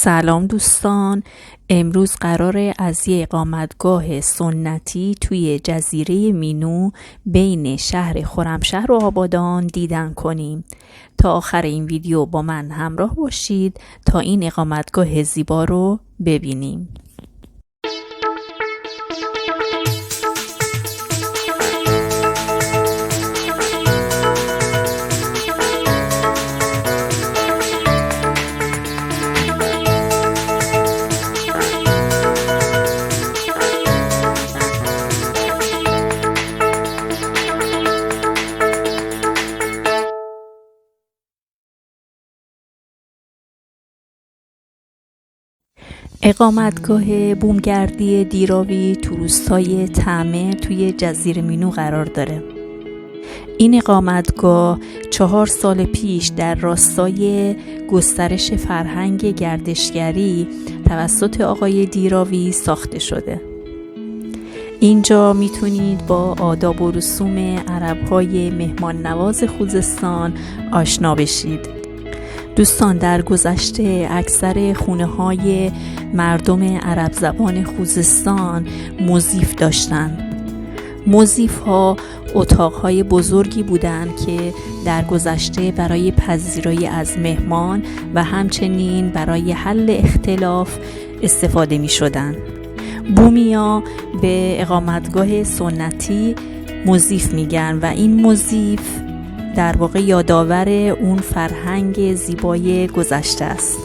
سلام دوستان، امروز قراره از یه اقامتگاه سنتی توی جزیره مینو بین شهر خرمشهر و آبادان دیدن کنیم. تا آخر این ویدیو با من همراه باشید تا این اقامتگاه زیبا رو ببینیم. اقامتگاه بومگردی دیراوی تو روستای طعمه توی جزیره مینو قرار داره. این اقامتگاه 4 سال پیش در راستای گسترش فرهنگ گردشگری توسط آقای دیراوی ساخته شده. اینجا میتونید با آداب و رسوم عرب‌های مهمان نواز خوزستان آشنا بشید. دوستان، در گذشته اکثر خونه‌های مردم عرب زبان خوزستان موزیف داشتند. موزیف‌ها اتاق‌های بزرگی بودند که در گذشته برای پذیرایی از مهمان و همچنین برای حل اختلاف استفاده می‌شدند. بومیا به اقامتگاه سنتی موزیف میگن و این موزیف در واقع یادآور اون فرهنگ زیبای گذشته است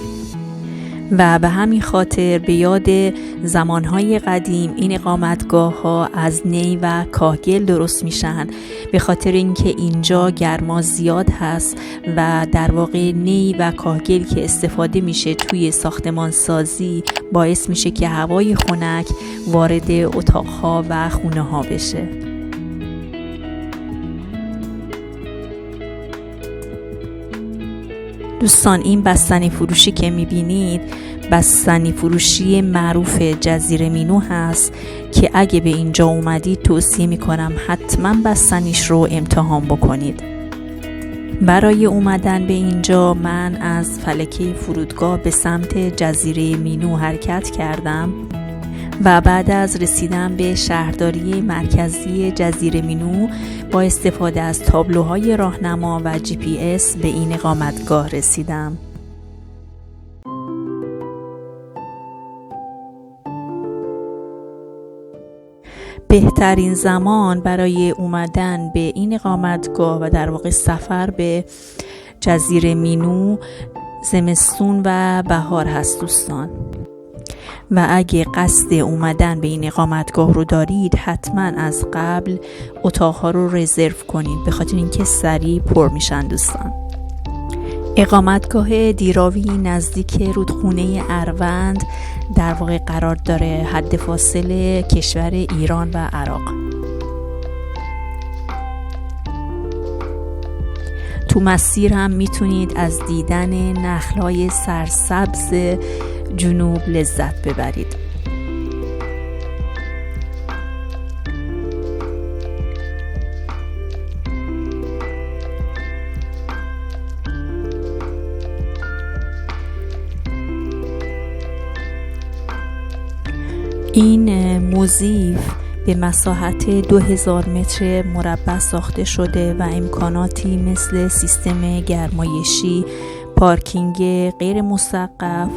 و به همین خاطر به یاد زمانهای قدیم این اقامتگاه ها از نی و کاهگل درست میشن، به خاطر اینکه اینجا گرما زیاد هست و در واقع نی و کاهگل که استفاده میشه توی ساختمان سازی باعث میشه که هوای خنک وارد اتاقها و خونه ها بشه. دوستان، این بستنی فروشی که میبینید بستنی فروشی معروف جزیره مینو هست که اگه به اینجا اومدید توصیه میکنم حتما بستنیش رو امتحان بکنید. برای اومدن به اینجا من از فلکه فرودگاه به سمت جزیره مینو حرکت کردم و بعد از رسیدن به شهرداری مرکزی جزیره مینو با استفاده از تابلوهای راهنما و GPS به این اقامتگاه رسیدم. بهترین زمان برای اومدن به این اقامتگاه و در واقع سفر به جزیره مینو زمستون و بهار هست دوستان. و اگه قصد اومدن به این اقامتگاه رو دارید حتما از قبل اتاقها رو رزرو کنید، به خاطر اینکه سریع پر میشن دوستان. اقامتگاه دیراوی نزدیک رودخونه اروند در واقع قرار داره، حد فاصل کشور ایران و عراق. تو مسیر هم میتونید از دیدن نخل‌های سرسبز جنوب لذت ببرید. این موزیف به مساحت 2000 متر مربع ساخته شده و امکاناتی مثل سیستم گرمایشی، پارکینگ غیر مسقف،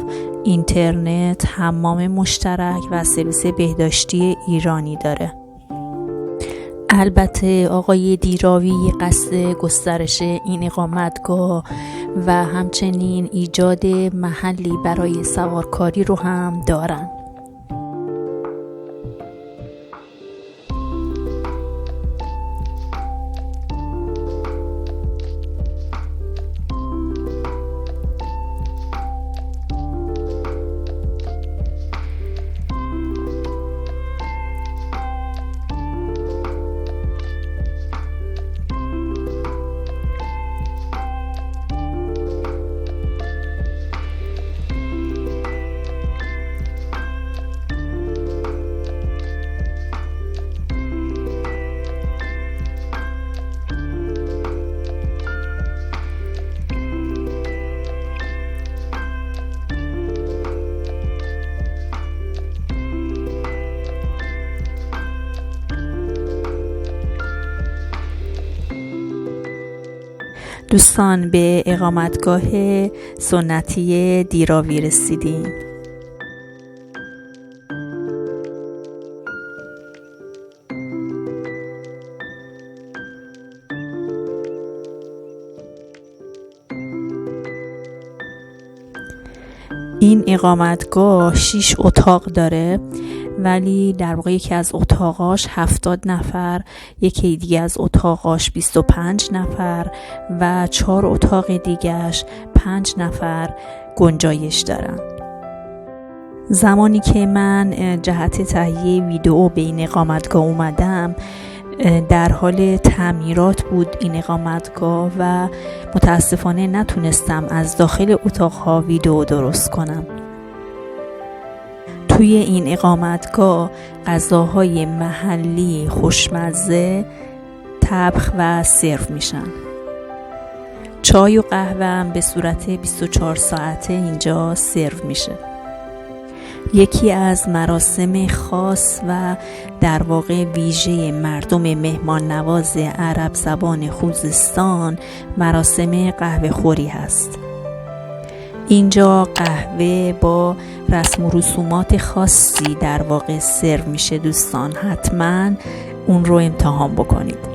اینترنت، حمام مشترک و سرویس بهداشتی ایرانی داره. البته آقای دیراوی قصد گسترش این اقامتگاه و همچنین ایجاد محلی برای سوارکاری رو هم دارن. دوستان به اقامتگاه سنتی دیراوی رسیدیم. این اقامتگاه 6 اتاق داره، ولی در واقع یکی از اتاقاش 70 نفر، یکی دیگه از اتاقاش 25 نفر و 4 اتاق دیگهش 5 نفر گنجایش دارن. زمانی که من جهت تهیه ویدئو به این اقامتگاه اومدم در حال تعمیرات بود این اقامتگاه و متاسفانه نتونستم از داخل اتاقها ویدئو درست کنم. توی این اقامتگاه غذاهای محلی خوشمزه طبخ و سرو میشن. چای و قهوه هم به صورت 24 ساعته اینجا سرو میشه. یکی از مراسم خاص و در واقع ویژه مردم مهمان نواز عرب زبان خوزستان مراسم قهوه خوری هست. اینجا قهوه با رسم و رسومات خاصی در واقع سرو میشه. دوستان حتما اون رو امتحان بکنید.